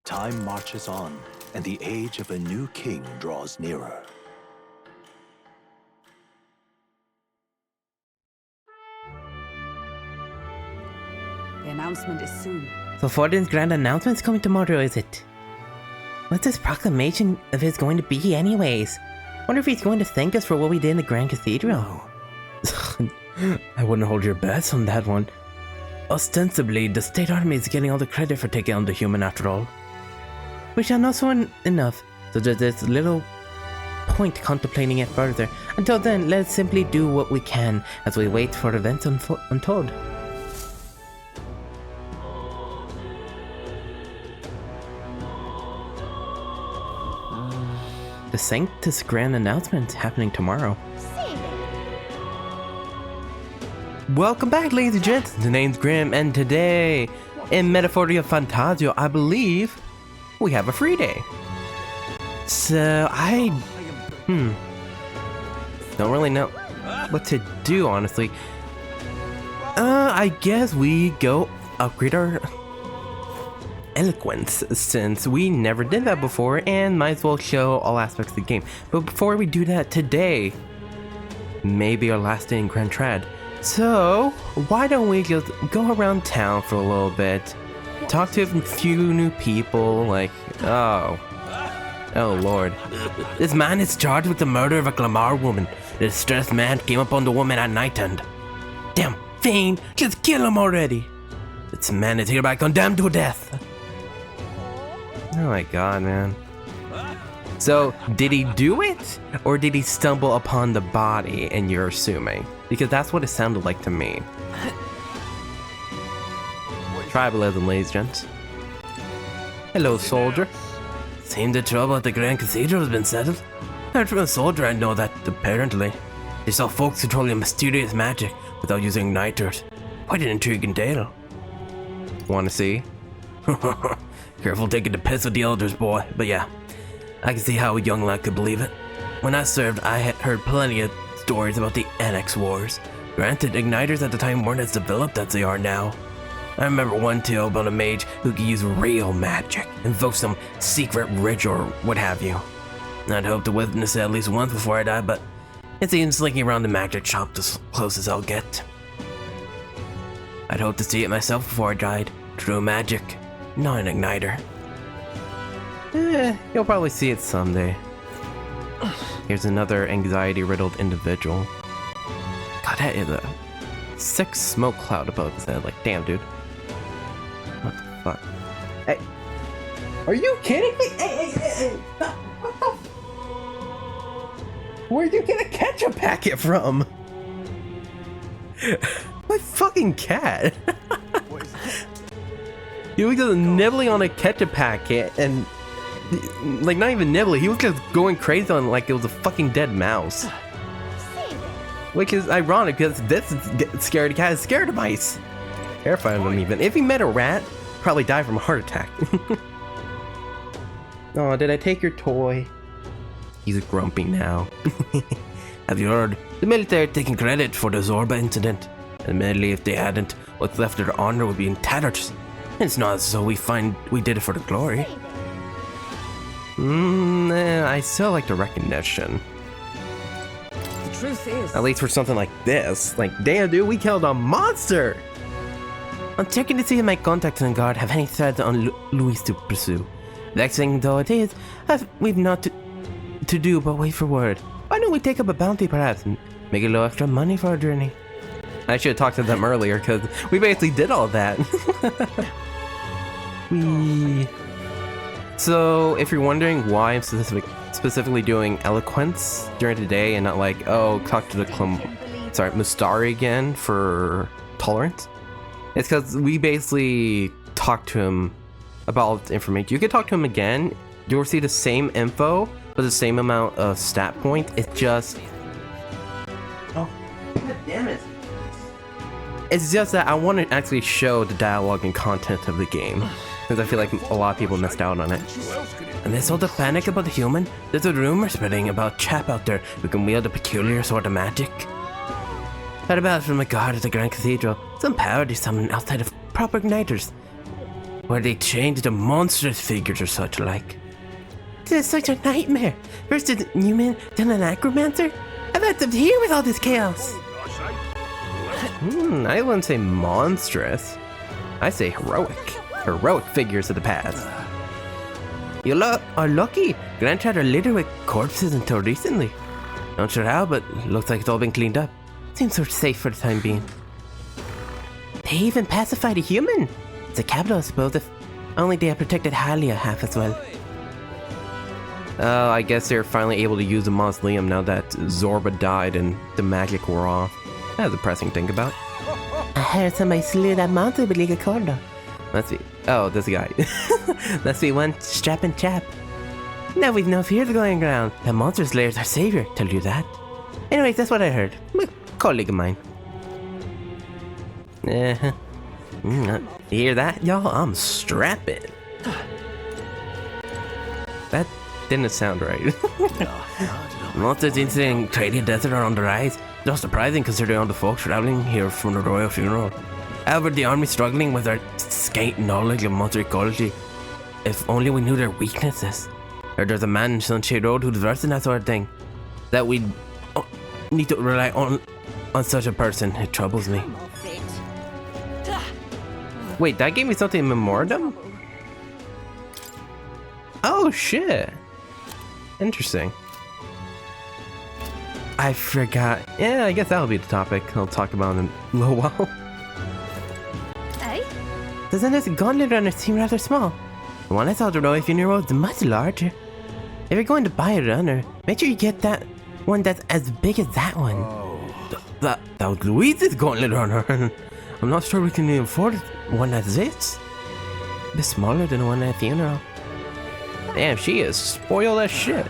Time marches on, and the age of a new king draws nearer. The announcement is soon. So Forden's grand announcement is coming tomorrow, is it? What's this proclamation of his going to be anyways? Wonder if he's going to thank us for what we did in the Grand Cathedral. I wouldn't hold your bets on that one. Ostensibly, the state army is getting all the credit for taking on the human after all. We shall know soon enough, so there's little point contemplating it further. Until then, let us simply do what we can as we wait for events untold. The Sanctus Grand announcement happening tomorrow. Welcome back, ladies and gents. The name's Grimm, and today, in Metaphor Refantazio, I believe we have a free day. So don't really know what to do, honestly. I guess we go upgrade our Eloquence, since we never did that before, and might as well show all aspects of the game. But before we do that, today may be our last day in Grand Trad. So why don't we just go around town for a little bit, talk to a few new people, like, oh lord. This man is charged with the murder of a Glamour woman. The distressed man came upon the woman at night and... Damn, fiend, just kill him already. This man is hereby condemned to death. Oh my god, man. So, did he do it? Or did he stumble upon the body, and you're assuming? Because that's what it sounded like to me. Tribalism, ladies and gents. Hello, soldier. Seems the trouble at the Grand Cathedral has been settled. Heard from a soldier I know that, apparently, they saw folks controlling mysterious magic without using igniters. Quite an intriguing tale. Wanna see? Careful taking the piss with the elders, boy. But yeah, I can see how a young lad could believe it. When I served, I had heard plenty of stories about the Annex Wars. Granted, igniters at the time weren't as developed as they are now. I remember one tale about a mage who could use real magic, invoke some secret ritual or what have you. I'd hope to witness it at least once before I die, but it seems slinking around the magic shop the closest I'll get. I'd hope to see it myself before I died. True magic, not an igniter. You'll probably see it someday. Here's another anxiety-riddled individual. God, that is a sick smoke cloud above his head. Like, damn, dude. What the fuck? Hey, are you kidding me? Hey. What the? Where'd you get a ketchup packet from? My fucking cat. He was just nibbling on a ketchup packet and, like, not even nibbling, he was just going crazy on like it was a fucking dead mouse. Which is ironic because this scared cat is scared of mice. Terrified of them even. If he met a rat, probably die from a heart attack. Oh, did I take your toy? He's grumpy now. Have you heard? The military taking credit for the Zorba incident. Admittedly, if they hadn't, what's left of their honor would be in tatters. It's not as though we did it for the glory. I still like the recognition. The truth is, at least for something like this. Like, damn, dude, we killed a monster! I'm checking to see if my contacts on guard have any threads on Luis to pursue. Next thing though it is, we've not to do but wait for word. Why don't we take up a bounty perhaps and make a little extra money for our journey? I should have talked to them earlier because we basically did all that. So, if you're wondering why I'm specifically doing Eloquence during the day and not like, oh, talk to the Mustari again for tolerance, it's because we basically talked to him about all the information. You can talk to him again, you'll receive the same info, but the same amount of stat points. It's just... Oh, god damn it. It's just that I want to actually show the dialogue and content of the game, because I feel like a lot of people missed out on it. And there's all the panic about the human. There's a rumor spreading about a chap out there who can wield a peculiar sort of magic. Heard about it from a guard at the Grand Cathedral. Some power to summon outside of proper igniters. where they change into monstrous figures or such like. This is such a nightmare. First a human, then an necromancer. I've had to deal with all this chaos. I wouldn't say monstrous. I say heroic. Heroic figures of the past. You are lucky. Grant had her littered with corpses until recently. Not sure how, but looks like it's all been cleaned up. Seems sort of safe for the time being. They even pacified a human. It's a capital, I suppose, if only they had protected Halia half as well. Oh, I guess they're finally able to use the mausoleum now that Zorba died and the magic wore off. That's a depressing thing about. I heard somebody slew that monster with legal cord though. Let's see. Oh, this guy. Let's see, one strapping chap. Now we've no fear of going around. The monster slayer's our savior, tell you that. Anyways, that's what I heard. Colleague of mine. You hear that, y'all? I'm strapping. That didn't sound right. Monsters in trading desert are on the rise. Not surprising considering all the folks traveling here from the royal funeral. However, the army struggling with their scant knowledge of monster ecology. If only we knew their weaknesses. Or there's a man in Sunshade Road who's versed in that sort of thing. That we need to rely on such a person. It troubles me. Wait, that gave me something in memorandum? Oh shit. Interesting. I forgot. Yeah, I guess that'll be the topic I'll talk about in a little while. Hey? Doesn't this gauntlet runner seem rather small? The one I saw at the Royal Funeral is much larger. If you're going to buy a runner, make sure you get that one that's as big as that one. That was Louise's gauntlet runner. I'm not sure we can afford one as this. A bit smaller than the one at the funeral. Damn, she is spoiled as shit.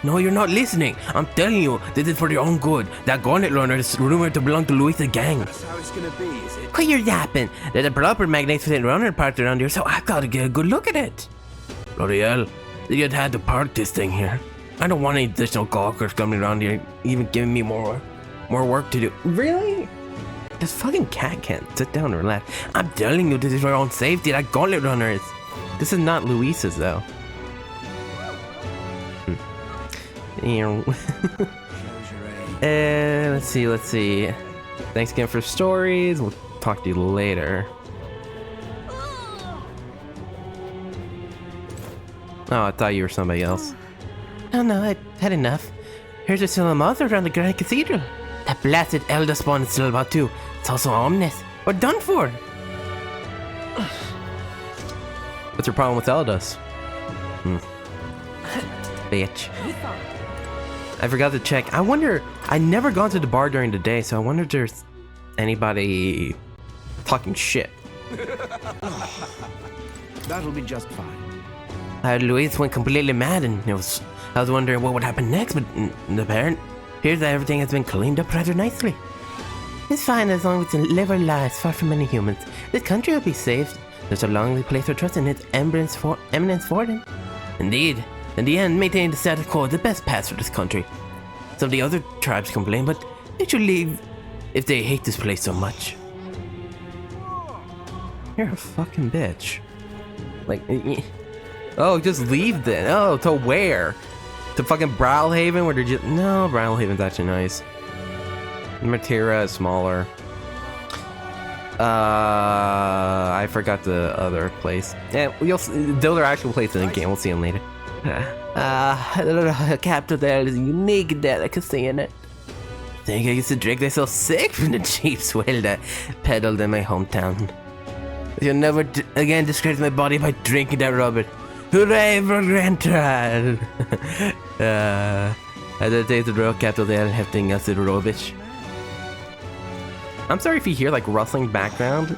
No, you're not listening. I'm telling you, this is for your own good. That gauntlet runner is rumored to belong to Louise's gang. That's how it's gonna be, is it? Quit your yapping. There's a proper magnificent runner parked around here, so I've got to get a good look at it. Bloody hell, you'd had to park this thing here. I don't want any additional gawkers coming around here, even giving me more work to do. Really? This fucking cat can't sit down and relax. I'm telling you, this is for your own safety. That gauntlet runner is. This is not Louise's though. Let's see. Thanks again for stories. We'll talk to you later. Oh, I thought you were somebody else. Oh no, I had enough. Here's a still a monster around the Grand Cathedral. That blasted Elder Spawn is still about too. It's also ominous. We're done for. What's your problem with Eldas? Bitch. I forgot to check. I wonder, I never gone to the bar during the day, so I wonder if there's anybody talking shit. That'll be just fine. Louise went completely mad and I was wondering what would happen next, but the parent appears that everything has been cleaned up rather nicely. It's fine as long as we live our lives far from many humans. This country will be saved. There's a long place for trust in its Eminence Forden. Indeed. In the end, maintaining the status quo is the best path for this country. Some of the other tribes complain, but they should leave if they hate this place so much. You're a fucking bitch. Like, oh, just leave then. Oh, to where? To fucking Brawlhaven, where they're just... No, Brawlhaven's actually nice. Matera is smaller. I forgot the other place. Yeah, those are actual places in the game. We'll see them later. Capital there is a unique delicacy in it. I think I used to drink this so sick from the cheap swill that peddled in my hometown. You'll never again disgrace my body by drinking that rubbish. Hooray for Grand Trial! As I take the royal capital there and hefting us the rubbish. I'm sorry if you hear like rustling background.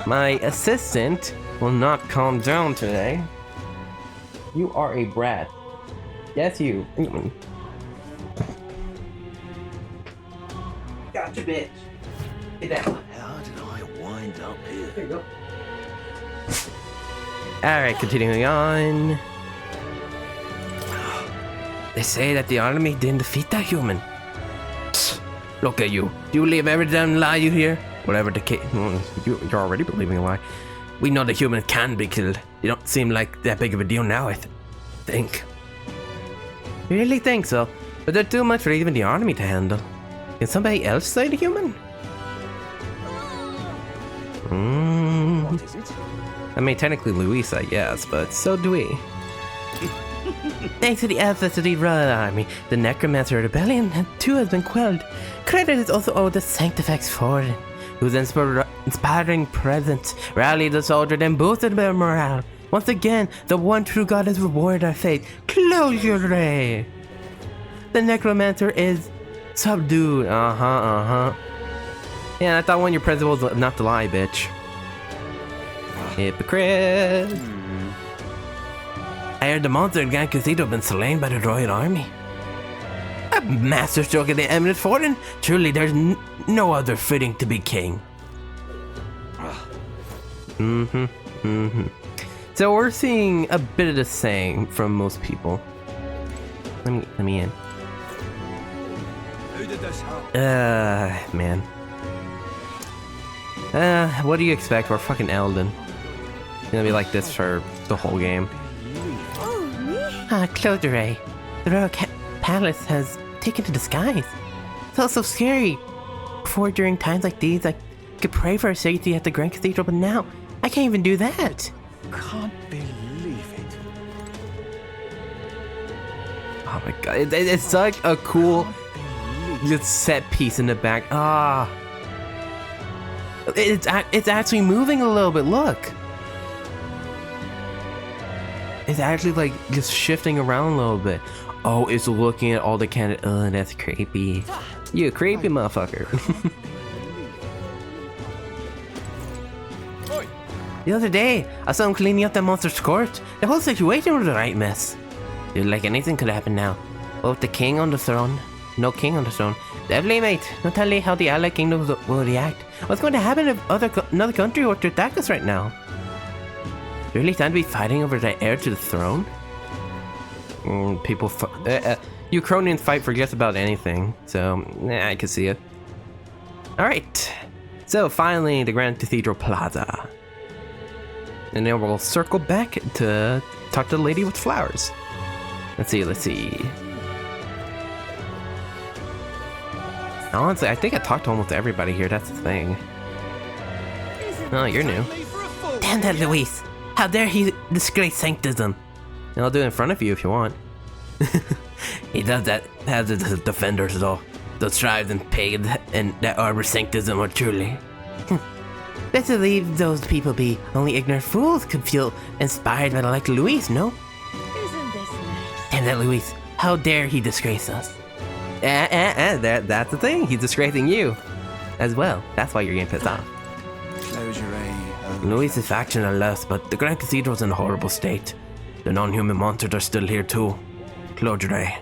My assistant will not calm down today. You are a brat. Yes, you. Gotcha, bitch. Get down. How did I wind up here? There you go. Alright, continuing on. They say that the army didn't defeat that human. Psst, look at you. Do you believe every damn lie you hear? Whatever the case. You're already believing a lie. We know the humans can be killed. They don't seem like that big of a deal now, I think. You really think so? But they're too much for even the army to handle. Can somebody else slay the human? What is it? I mean, technically Luisa, yes, but so do we. Thanks to the efforts of the Royal Army, the Necromancer Rebellion too has been quelled. Credit is also owed to Sanctifex Forden, whose inspiring presence rallied the soldiers and boosted their morale. Once again, the one true God has rewarded our fate. Close your ray! The Necromancer is subdued. Yeah, I thought one of your presents was not to lie, bitch. Hypocrite! I heard the monster in Grand Cathedral have been slain by the Royal Army. A masterstroke of the eminent Forden. Truly, there's no other fitting to be king. So we're seeing a bit of the same from most people. Let me in. Who did this happen? Man. What do you expect? We're fucking Elden. It's gonna be like this for the whole game. Close your eye. The Royal Palace has taken to the skies. It's all so scary. Before, during times like these, I could pray for our safety at the Grand Cathedral, but now I can't even do that. Can't believe it. Oh my god, it's such a cool just set piece in the back. It's actually moving a little bit, look. It's actually like just shifting around a little bit. Oh, it's looking at all the candidates. Oh, that's creepy. You creepy motherfucker. The other day, I saw him cleaning up that monster's court. The whole situation was a right mess. Dude, like anything could happen now. Both the king on the throne, no king on the throne. Definitely, mate. Don't tell me how the allied kingdoms will react. What's going to happen if another country were to attack us right now? Really time to be fighting over the heir to the throne? Ukrainians fight for just about anything, so I can see it. Alright, so finally the Grand Cathedral Plaza. And then we'll circle back to talk to the lady with flowers. Let's see. Honestly, I think I talked to almost everybody here, that's the thing. Oh, you're new. Damn that Luis! How dare he disgrace sanctism? And I'll do it in front of you if you want. He does that as his defenders though. Those tribes and pagans and that arbor sanctism are truly. Better leave those people be. Only ignorant fools could feel inspired by the like Luis, no? Isn't this nice? Damn that Luis. How dare he disgrace us? That's the thing. He's disgracing you as well. That's why you're getting pissed off. Close your eye. Luis's faction are less, but the Grand Cathedral's in a horrible state. The non-human monsters are still here too. Close your eye.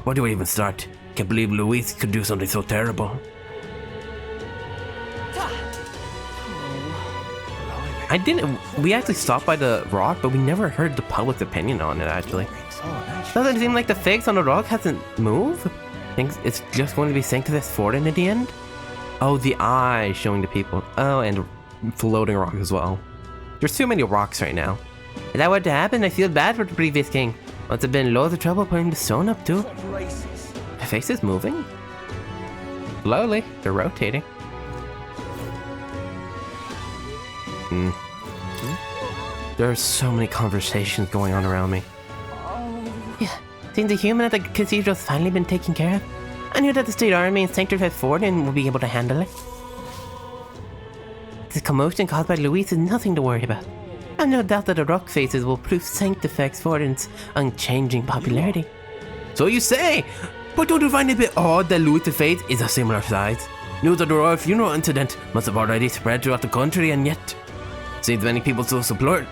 Where do I even start? Can't believe Luis could do something so terrible. We actually stopped by the rock, but we never heard the public's opinion on it, actually. Doesn't seem like the fakes on the rock hasn't moved. I think it's just going to be Sanctifex Forden at the end. Oh, the eye showing the people. Oh, and floating rock as well. There's too many rocks right now. Is that what happened? I feel bad for the previous king. Must have been loads of trouble putting the stone up too. My face is moving. Slowly, they're rotating. There are so many conversations going on around me. Yeah, seems the human at the cathedral has finally been taken care of. I knew that the state army and Sanctifex Forden would be able to handle it. The commotion caused by Luis is nothing to worry about. I have no doubt that the rock faces will prove Sanctifex Forden's unchanging popularity. So you say, but don't you find it a bit odd that Luis' face is a similar size? News of the royal funeral incident must have already spread throughout the country, and yet seems many people still support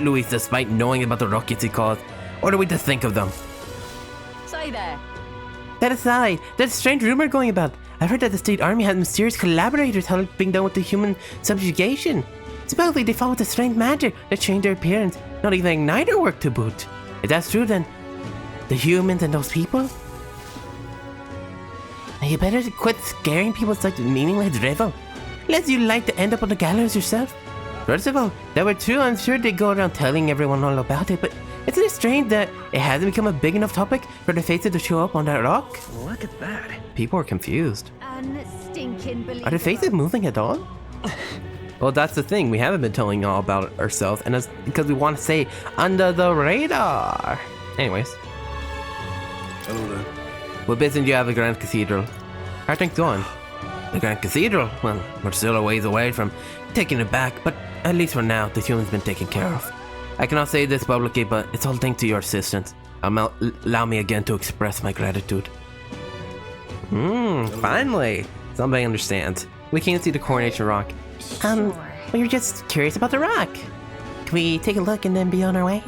Luis despite knowing about the ruckus he caused. What are we to think of them? Say there. That aside, there's a strange rumor going about. I've heard that the state army has mysterious collaborators helping them with the human subjugation. Supposedly they followed the strange magic that changed their appearance, not even igniter work to boot. If that's true, then the humans and those people? Now you better quit scaring people with such meaningless drivel. Lest you like to end up on the gallows yourself. First of all, that were true, I'm sure they'd go around telling everyone all about it, but isn't it strange that it hasn't become a big enough topic for the faces to show up on that rock? Look at that. People are confused. Unstinking believer. Are the faces moving at all? Well, that's the thing. We haven't been telling y'all about it ourselves, and that's because we want to say under the radar. Anyways. Hello there. What business do you have at Grand Cathedral? How are things going? The Grand Cathedral? Well, we're still a ways away from taking it back, but at least for now, the human's been taken care of. I cannot say this publicly, but it's all thanks to your assistance. Allow me again to express my gratitude. Finally! Somebody understands. We can't see the Coronation Rock. Sure. We were just curious about the rock. Can we take a look and then be on our way?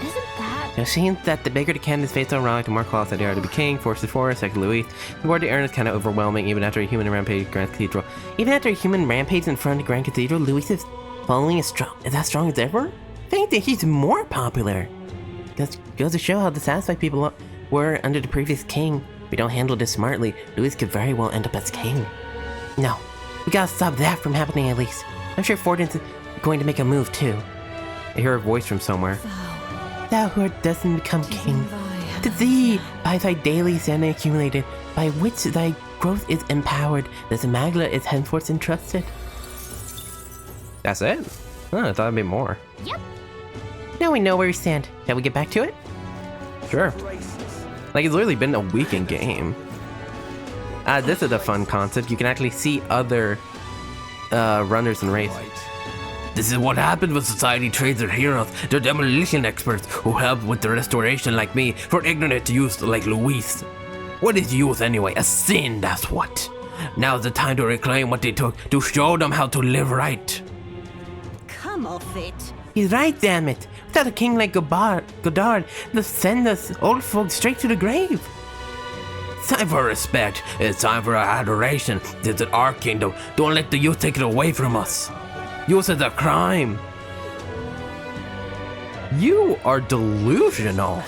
Isn't that? It seems that the bigger the candidates face on rock, the more close they are to be king, forces forest, like Louis. The more they earn is kind of overwhelming, even after a human rampage at Grand Cathedral. Even after a human rampage in front of Grand Cathedral, Louis's following is as strong as ever? I think that he's more popular. That goes to show how dissatisfied people were under the previous king. If we don't handle this smartly, Louis could very well end up as king. No, we gotta stop that from happening at least. I'm sure Forden's going to make a move too. I hear a voice from somewhere. Thou who doesn't become king, to thee by thy daily standing accumulated, by which thy growth is empowered, this Magla is henceforth entrusted. That's it? Oh, I thought it'd be more. Yep. Now we know where we stand. Shall we get back to it? Sure. Like, it's literally been a week in game. This is a fun concept. You can actually see other runners and race. This is what happens when society trades their heroes, their demolition experts who help with the restoration like me, for ignorant youth like Luis. What is youth anyway? A sin, that's what. Now's the time to reclaim what they took, to show them how to live right. Come off it. He's right, damn it. Without a king like Godard, they'll send us old folks straight to the grave. It's time for respect. It's time for our adoration. This is our kingdom. Don't let the youth take it away from us. Youth is a crime. You are delusional.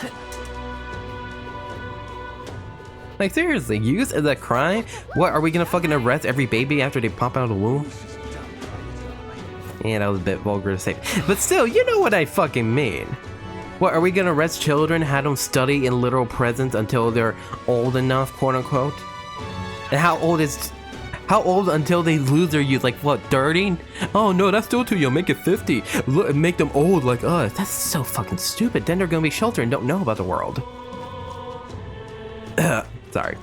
Like, seriously, youth is a crime? What, are we gonna fucking arrest every baby after they pop out of the womb? Yeah, that was a bit vulgar to say. But still, you know what I fucking mean. What, are we gonna arrest children, have them study in literal presence until they're old enough, quote unquote? And how old until they lose their youth? Like, what, 30? Oh no, that's still too young, make it 50. Look, make them old like us. That's so fucking stupid. Then they're gonna be sheltered and don't know about the world. Sorry.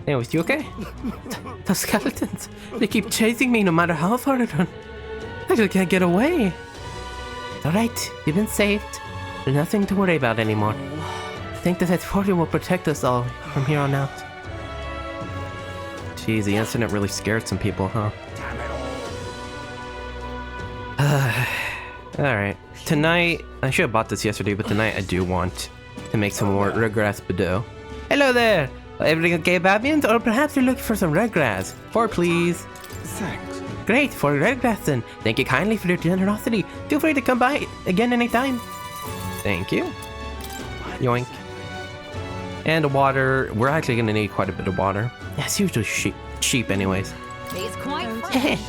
Anyways, you okay? The skeletons, they keep chasing me no matter how far I run. I just can't get away. Alright, you've been saved. There's nothing to worry about anymore. I think that Forden will protect us all from here on out. Jeez, the incident really scared some people, huh? Alright, tonight, I should have bought this yesterday, but tonight I do want to make some more Regress Bedeau. Hello there! Everything okay, Fabienne? Or perhaps you're looking for some red grass? 4, please. Thanks. Great, for red grass then. Thank you kindly for your generosity. Feel free to come by again anytime. Thank you. Yoink. And water. We're actually gonna need quite a bit of water. That's usually cheap anyways. It's quite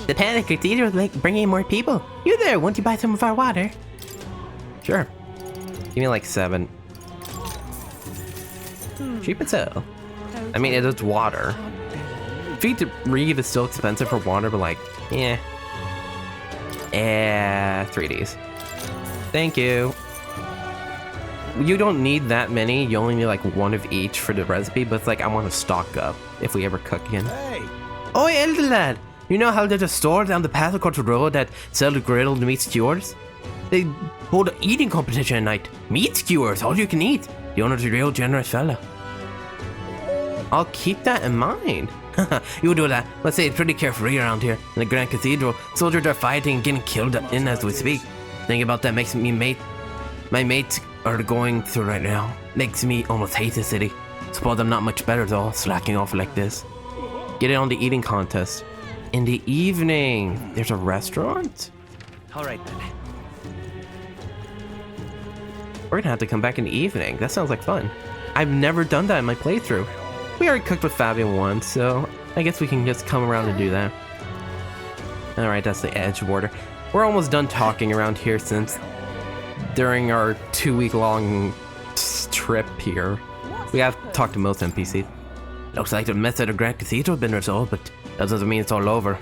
The Panic Cathedral is like bringing in more people. You there, won't you buy some of our water? Sure. Give me like 7. Cheap as hell. I mean, it is water. Feed to Reeve is still expensive for water, but like, yeah. 3Ds. Thank you. You don't need that many. You only need like 1 of each for the recipe, but it's like I want to stock up if we ever cook again. Hey! Oi, elder lad! You know how there's a store down the path across the road that sells grilled meat skewers? They hold an eating competition at night. Meat skewers, all you can eat. The owner's a real generous fella. I'll keep that in mind. You do that. Let's say it's pretty carefree around here. In the Grand Cathedral, soldiers are fighting and getting killed in as we speak. Thinking about that makes me my mates are going through right now. Makes me almost hate the city. Suppose I'm not much better though, slacking off like this. Get it on the eating contest. In the evening, there's a restaurant? Alright then. We're gonna have to come back in the evening. That sounds like fun. I've never done that in my playthrough. We already cooked with Fabienne once, so I guess we can just come around and do that. Alright, that's the edge border. We're almost done talking around here since during our 2-week-long trip here, we have talked to most NPCs. Looks like the mess at the Grand Cathedral has been resolved, but that doesn't mean it's all over.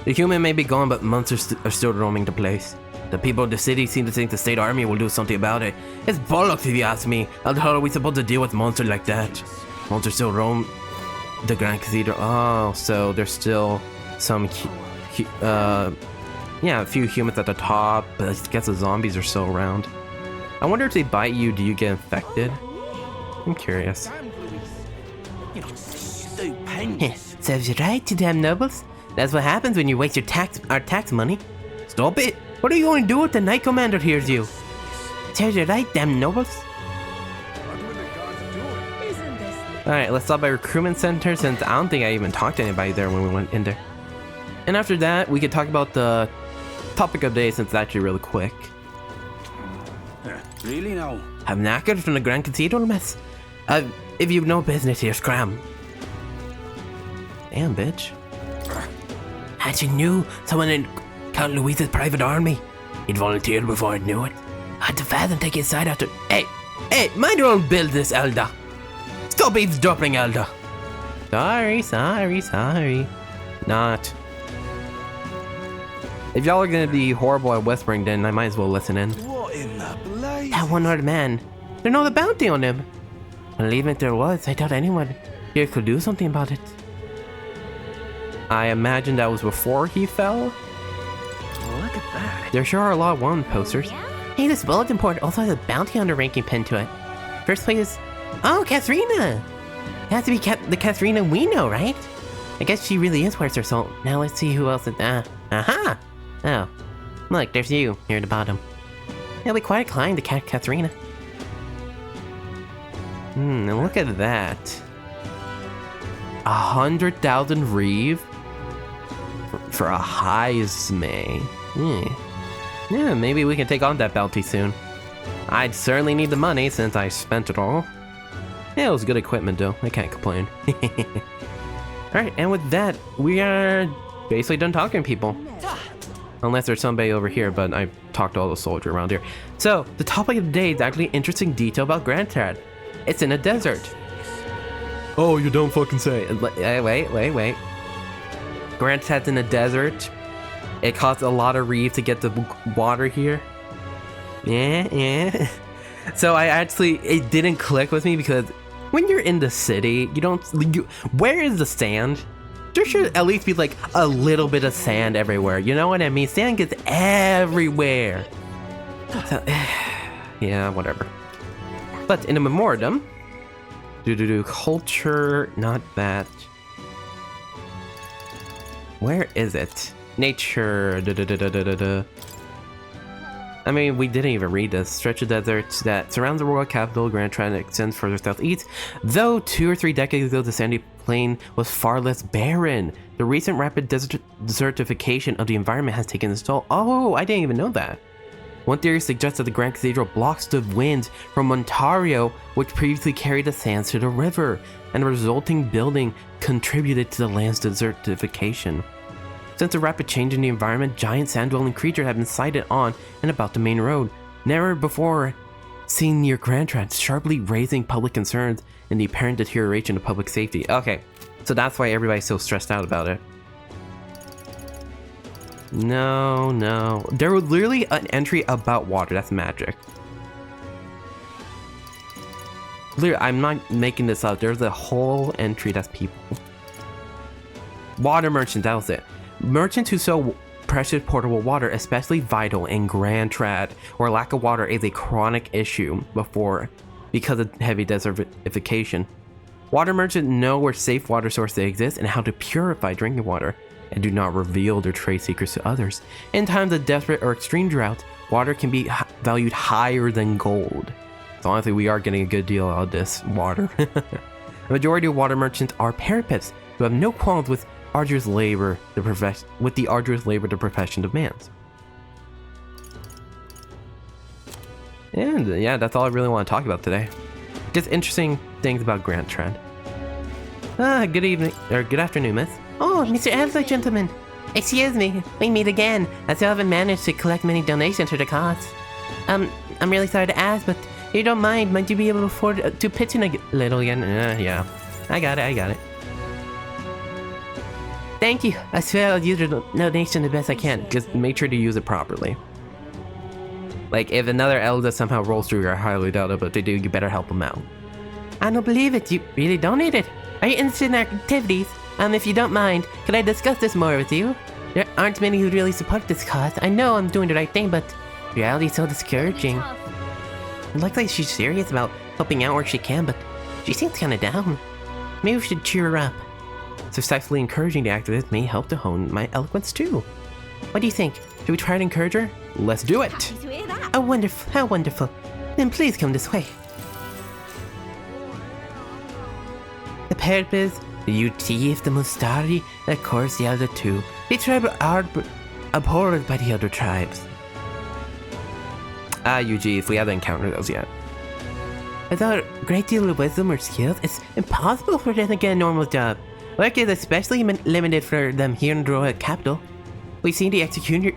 The human may be gone, but monsters are still roaming the place. The people of the city seem to think the state army will do something about it. It's bollocks if you ask me. How are we supposed to deal with monsters like that? Monsters still roam the Grand Cathedral. Oh, so there's still some, yeah, a few humans at the top, but I guess the zombies are still around. I wonder if they bite you, do you get infected? I'm curious. Serves you right, you damn nobles. That's what happens when you waste our tax money. Stop it! What are you going to do if the Knight Commander hears you? Serves you right, damn nobles. Alright, let's stop by recruitment center since I don't think I even talked to anybody there when we went in there. And after that, we could talk about the topic of the day since it's actually really quick. Really now? I'm knackered from the Grand Cathedral mess. If you've no business here, scram. Damn, bitch. Had you knew someone in Count Louise's private army? He'd volunteered before I knew it. I had to fast and take his side after. Hey, mind your own business, Elder. Stop eavesdropping, Elder. Sorry. Not. If y'all are gonna be horrible at whispering, then I might as well listen in. What in the blaze? That one-armed man. There's no bounty on him. Well, even if there was, I doubt anyone here could do something about it. I imagine that was before he fell. Look at that. There sure are a lot of wanted posters. Hey, this bulletin board also has a bounty hunter ranking pinned to it. First place is... Oh, Katharina! It has to be the Katharina we know, right? I guess she really is worth her salt. Now let's see who else is... aha! Oh. Look, there's you, here at the bottom. It'll be quite a climb to catch Katharina. And look at that. 100,000 reeve for a Heisme. Yeah, maybe we can take on that bounty soon. I'd certainly need the money since I spent it all. Yeah, it was good equipment though. I can't complain. Alright, and with that, we are basically done talking to people. Unless there's somebody over here, but I talked to all the soldiers around here. So, the topic of the day is actually interesting detail about Grand Trad. It's in a desert. Oh, you don't fucking say. Wait. Grand Trad's in a desert. It costs a lot of reef to get the water here. Yeah. So it didn't click with me because when you're in the city, where is the sand? There should at least be like a little bit of sand everywhere. You know what I mean? Sand gets everywhere. So, yeah, whatever. But in a memorandum, culture, not that. Where is it? Nature. I mean, we didn't even read this. Stretch of desert that surrounds the royal capital, Grand Trad, extends further southeast. Though 2 or 3 decades ago, the sandy plain was far less barren. The recent rapid desertification of the environment has taken its toll. Oh, I didn't even know that. One theory suggests that the Grand Cathedral blocks the winds from Ontario, which previously carried the sands to the river, and the resulting building contributed to the land's desertification. Since the rapid change in the environment, giant sand-dwelling creatures have been sighted on and about the main road, never before seen near Grand Trad, sharply raising public concerns and the apparent deterioration of public safety. Okay, so that's why everybody's so stressed out about it. No. There was literally an entry about water. That's magic. Literally, I'm not making this up. There's a whole entry that's people. Water merchant, that was it. Merchants who sell precious portable water, especially vital in Grand Trad, where lack of water is a chronic issue because of heavy desertification. Water merchants know where safe water sources exist and how to purify drinking water, and do not reveal their trade secrets to others. In times of desperate or extreme drought, water can be valued higher than gold. So honestly, we are getting a good deal out of this water. The majority of water merchants are parapets who have no qualms with the arduous labor the profession demands. And yeah, that's all I really want to talk about today. Just interesting things about Grand Trad. Good evening, or good afternoon, miss. Oh, Mr. Elsa, gentlemen. Excuse me, we meet again. I still haven't managed to collect many donations for the cause. I'm really sorry to ask, but if you don't mind, might you be able to afford to pitch in a little again? Yeah. I got it. Thank you. I swear I'll use the donation the best I can. Just make sure to use it properly. Like, if another Elsa somehow rolls through, I highly doubt it, but if they do, you better help them out. I don't believe it. You really donated. Are you interested in our activities? If you don't mind, could I discuss this more with you? There aren't many who really support this cause. I know I'm doing the right thing, but reality is so discouraging. It looks like she's serious about helping out where she can, but she seems kinda down. Maybe we should cheer her up. Successfully encouraging the activist may help to hone my eloquence too. What do you think? Should we try to encourage her? Let's do it! Happy to hear that. Oh, wonderful, how wonderful. Then please come this way. The purpose, the UT, the Mustari, and of course the other two. The tribe are abhorred by the other tribes. UG, if we haven't encountered those yet. Without a great deal of wisdom or skills, it's impossible for them to get a normal job. Work is especially limited for them here in the royal capital. We've seen the executioner.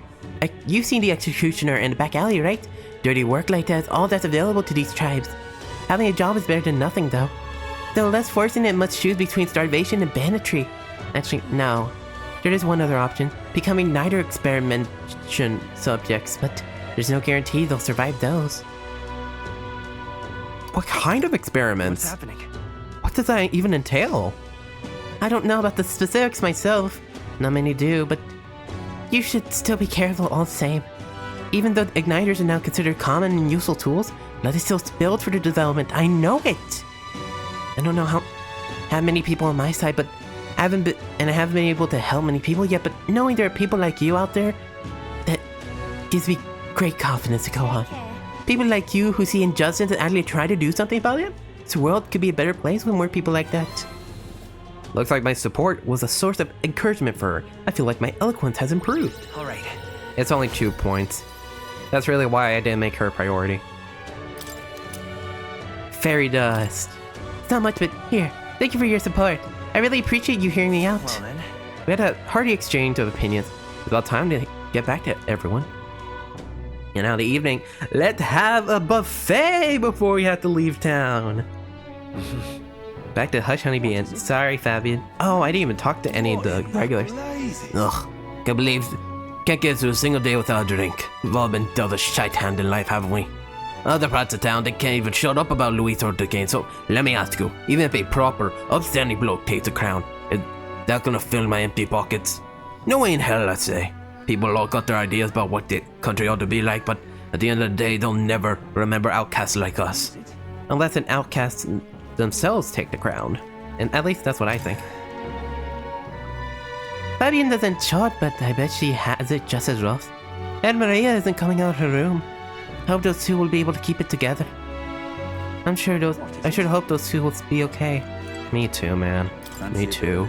You've seen the executioner in the back alley, right? Dirty work like that is all that's available to these tribes. Having a job is better than nothing, though. Though less fortunate must choose between starvation and banditry. Actually, no. There is one other option: becoming neither experimentation subjects, but there's no guarantee they'll survive those. What kind of experiments? What's happening? What does that even entail? I don't know about the specifics myself. Not many do, but you should still be careful all the same. Even though igniters are now considered common and useful tools, blood is still spilled for the development. I know it! I don't know how many people on my side, but I haven't been able to help many people yet, but knowing there are people like you out there, that gives me great confidence to go on. People like you who see injustice and actually try to do something about it. This world could be a better place with more people like that. Looks like my support was a source of encouragement for her. I feel like my eloquence has improved. Alright. It's only 2 points. That's really why I didn't make her a priority. Fairy dust. It's not much, but here. Thank you for your support. I really appreciate you hearing me out. Well then. We had a hearty exchange of opinions. It's about time to get back to everyone. And now the evening, let's have a buffet before we have to leave town. Back to Hush Honeybee and sorry Fabienne. Oh, I didn't even talk to any of the regulars. Ugh, can't get through a single day without a drink. We've all been dealt a shite hand in life, haven't we? Other parts of town, they can't even shut up about Louis or the game, so let me ask you, even if a proper, upstanding bloke takes the crown, is that gonna fill my empty pockets? No way in hell, I'd say. People all got their ideas about what the country ought to be like, but at the end of the day, they'll never remember outcasts like us. Unless an outcast themselves take the crown. And at least that's what I think. Fabienne doesn't show it, but I bet she has it just as rough. And Maria isn't coming out of her room. I hope those two will be able to keep it together. I should hope those two will be okay. Me too, man. Me too.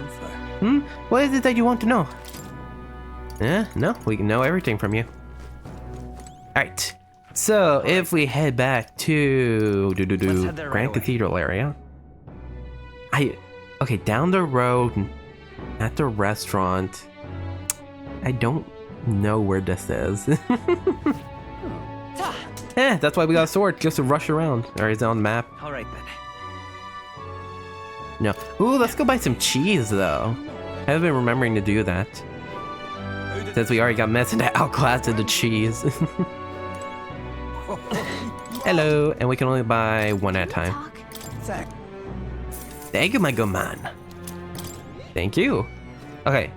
What is it that you want to know? No, we can know everything from you. Alright. So, if we head back to Grand Cathedral area. Okay, down the road at the restaurant. I don't know where this is. That's why we got a sword, just to rush around. Or is it on the map? Alright then. No. Ooh, let's go buy some cheese though. I haven't been remembering to do that. Since we already got messed into outclassed the cheese. Hello, and we can only buy one at a time. Thank you, my good man. Thank you. Okay.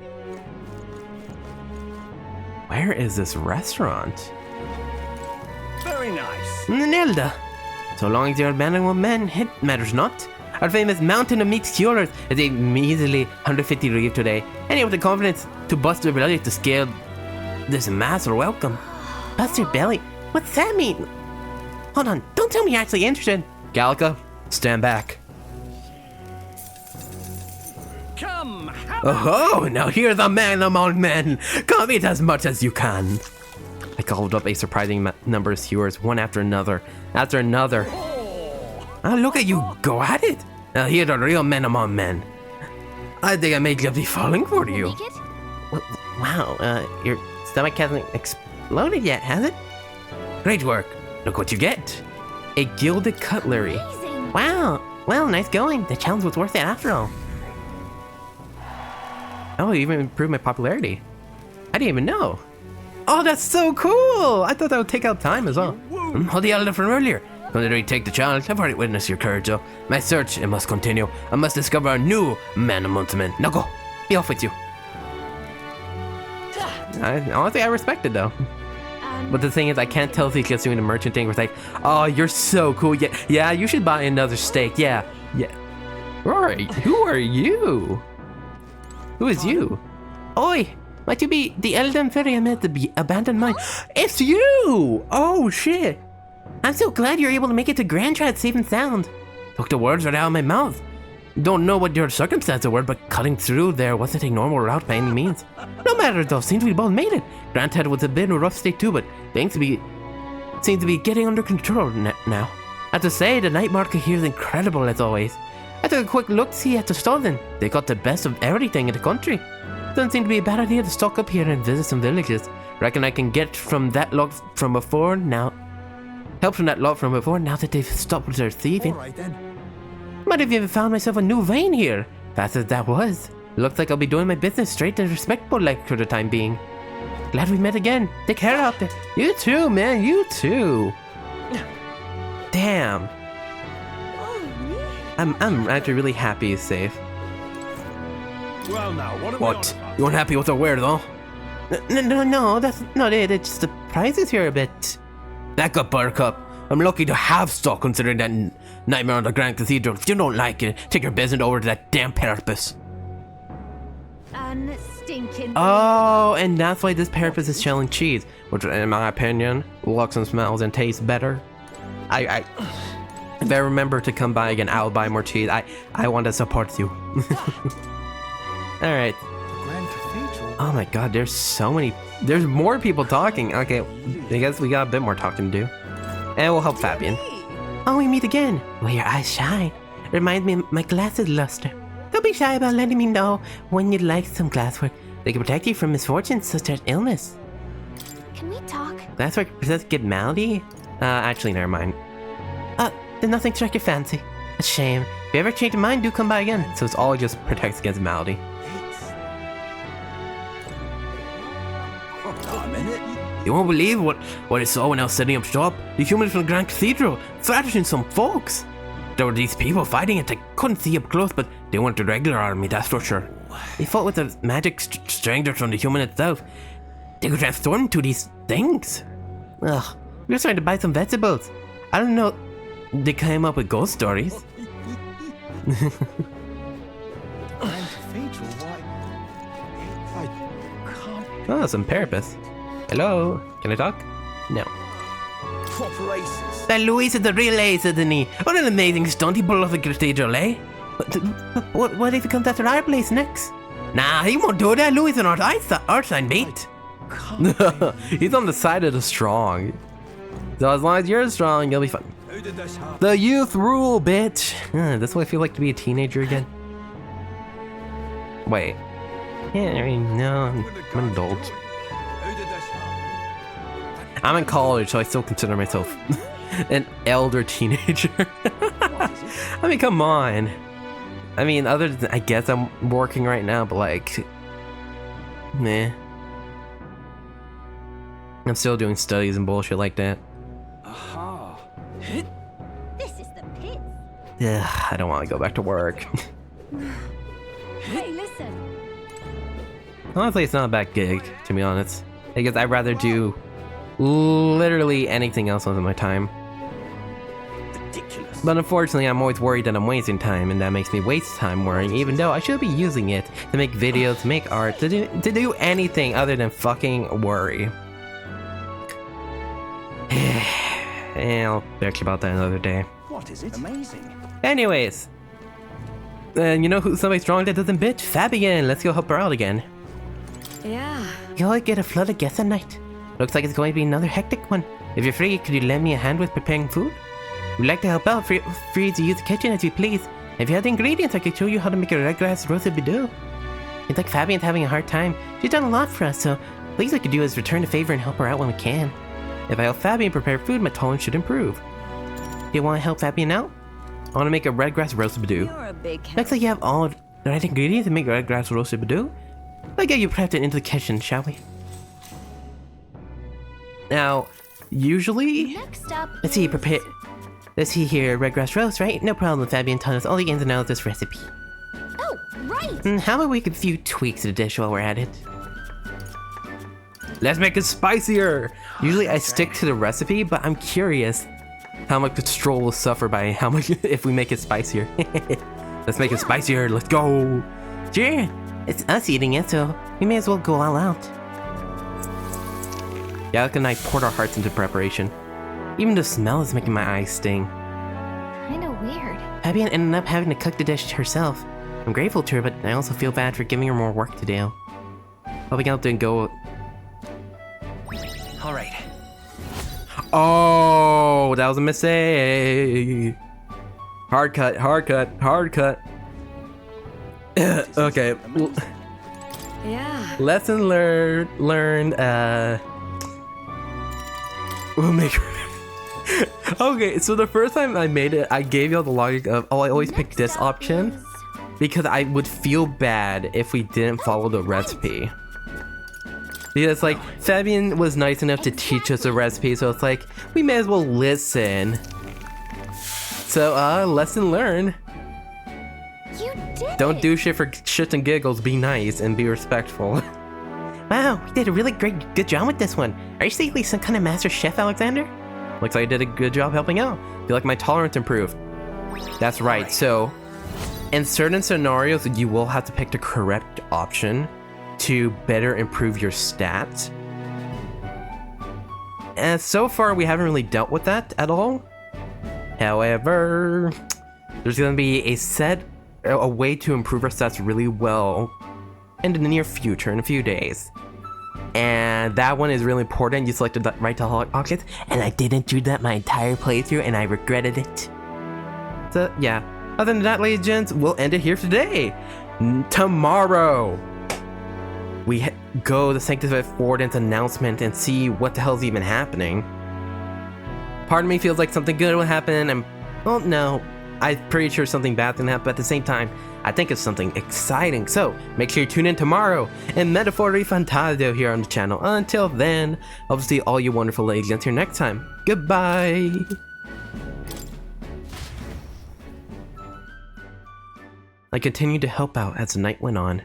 Where is this restaurant? Very nice. Nelda. So long as you're abandoned with men, it matters not. Our famous mountain of meat skewers is a measly 150 reeve today. Any with the confidence to bust their belly to scale this mass are welcome. Bust your belly? What's that mean? Hold on, don't tell me you're actually interested. Gallica, stand back. Come. Oh, now here's a man among men. Come eat as much as you can. I called up a surprising number of skewers, one after another. Oh, look at you go at it. Now here are real men among men. I think I may be falling for you. Make it? Wow, your stomach hasn't exploded yet, has it? Great work. Look what you get. A gilded cutlery. Amazing. Wow. Well, nice going. The challenge was worth it after all. Oh, you even improved my popularity. I didn't even know. Oh, that's so cool. I thought that would take out time as well. Oh, the elder from earlier. Don't let me take the challenge. I've already witnessed your courage, though. My search, it must continue. I must discover a new man amongst men. Now go. Be off with you. Honestly, I respect it, though. But the thing is, I can't tell if he's just doing the merchant thing where it's like, oh, you're so cool. Yeah, you should buy another steak. Yeah. Rory, who are you? Who is you? Oi, might you be the Elden Fairy I met the abandoned mine? It's you! Oh, shit. I'm so glad you're able to make it to Grand Trad safe and sound. Took the words right out of my mouth. Don't know what your circumstances were, but cutting through there wasn't a normal route by any means. No matter though, seems we both made it. Grand Trad was a bit of a rough state too, but things seem to be getting under control now. I have to say, the night market here is incredible as always. I took a quick look-see at the Forden. They got the best of everything in the country. Doesn't seem to be a bad idea to stock up here and visit some villages. Reckon I can get from that lot from before now. Help from that lot from before now that they've stopped with their thieving. Alright then. Might have even found myself a new vein here. Fast as that was. Looks like I'll be doing my business straight and respectable like for the time being. Glad we met again. Take care out there. You too, man. You too. Damn. I'm actually really happy he's safe. Well, now, what are What? You weren't happy with the where though? No, that's not it. It's just the prices here a bit. Back up, Buttercup. I'm lucky to have stock considering that nightmare on the Grand Cathedral. If you don't like it, take your business over to that damn purpose. Unstinking. Oh, and that's why this purpose is selling cheese, which in my opinion, looks and smells and tastes better. If I remember to come by again, I'll buy more cheese. I want to support you. Alright. Grand Cathedral. Oh my god, there's more people talking. Okay, I guess we got a bit more talking to do. And we'll help Fabienne. Oh, we meet again. Well, your eyes shine. Reminds me of my glasses luster. Don't be shy about letting me know when you'd like some glasswork. They can protect you from misfortunes such as illness. Can we talk? Glasswork protects get malady? Actually, never mind. There's nothing to strike your fancy. A shame. If you ever change your mind, do come by again. So it's all just protects against malady. A minute. You won't believe what I saw when I was setting up shop. The humans from the Grand Cathedral thrashing some folks. There were these people fighting it. I couldn't see up close, but they weren't the regular army, that's for sure. They fought with the magic strangers from the human itself. They could transform into these things. Ugh, we were trying to buy some vegetables. I don't know. They came up with ghost stories. Grand Cathedral, why? I can't. Oh, some purpose. Hello, can I talk? No. Proper aces. That Louis is the real ace, isn't he? What an amazing stunt he pulled off the cathedral, eh? What if he comes after our place next? Nah, he won't do that. Louis is an art sign beat. He's on the side of the strong. So as long as you're strong, you'll be fine. Who did this happen? The youth rule, bitch. That's what I feel like to be a teenager again. Wait. Yeah, I mean, no, I'm an adult. Who did this happen? I'm in college, so I still consider myself an elder teenager. I mean, come on. I mean, other than, I guess I'm working right now, but like, meh. I'm still doing studies and bullshit like that. Aha. This is the pit. Ugh, I don't want to go back to work. Hey, listen. Honestly, it's not a bad gig, to be honest. I guess I'd rather do literally anything else with my time. Ridiculous. But unfortunately, I'm always worried that I'm wasting time, and that makes me waste time worrying, even though I should be using it to make videos, to make art, to do anything other than fucking worry. And I'll bitch about that another day. What is it? Amazing. Anyways, you know who's somebody strong that doesn't bitch? Fabienne. Let's go help her out again. Yeah. You always get a flood of guests at night. Looks like it's going to be another hectic one. If you're free, could you lend me a hand with preparing food? We'd like to help out. Free to use the kitchen as you please. If you had the ingredients, I could show you how to make a red grass roasted bedeau. It's like Fabienne's having a hard time. She's done a lot for us, so the least we could do is return the favor and help her out when we can. If I help Fabienne prepare food, my tolerance should improve. Do you want to help Fabienne out? I want to make a red grass roasted bedeau. You're a big Looks like you have all the right ingredients to make red grass roasted bedeau. Let's get you prepped and into the kitchen, shall we? Now, usually... Next up Let's see, is- prepare... Let's see here, red grass roast, right? No problem, Fabienne taught us all the ins and outs of this recipe. Oh, right! How about we make a few tweaks to the dish while we're at it? Let's make it spicier! Usually I stick to the recipe, but I'm curious how much the stroll will suffer by how much if we make it spicier. Let's make it spicier, let's go! Sure, it's us eating it, so we may as well go all out. Yalka and I poured our hearts into preparation. Even the smell is making my eyes sting. Kinda weird. Fabienne ended up having to cook the dish herself. I'm grateful to her, but I also feel bad for giving her more work to do. Helping out didn't go... Alright. Oh, that was a mistake. Hard cut, hard cut, hard cut. Okay. Yeah. Lesson learned, we'll make Okay, so the first time I made it, I gave y'all the logic of, oh, I always pick this option because I would feel bad if we didn't follow the recipe. Because, like, Fabienne was nice enough to teach us the recipe, so it's like, we may as well listen. So, lesson learned. You did Don't it. do shit for shits and giggles, be nice and be respectful. Wow, we did a really good job with this one. Are you secretly some kind of master chef, Alexander? Looks like I did a good job helping out. Feel like my tolerance improved. That's right, so in certain scenarios, you will have to pick the correct option to better improve your stats. And so far, we haven't really dealt with that at all. However, there's gonna be a way to improve our stats really well in the near future, in a few days. And that one is really important. You selected the right to objects, and I didn't do that my entire playthrough, and I regretted it. So, yeah. Other than that, ladies and gents, we'll end it here today. Tomorrow, we go to Sanctify Forden's announcement and see what the hell's even happening. Part of me feels like something good will happen, and, well, no. I'm pretty sure something bad's gonna happen, but at the same time, I think it's something exciting. So, make sure you tune in tomorrow in Metaphor Refantazio here on the channel. Until then, I'll see all you wonderful ladies here next time. Goodbye! I continued to help out as the night went on.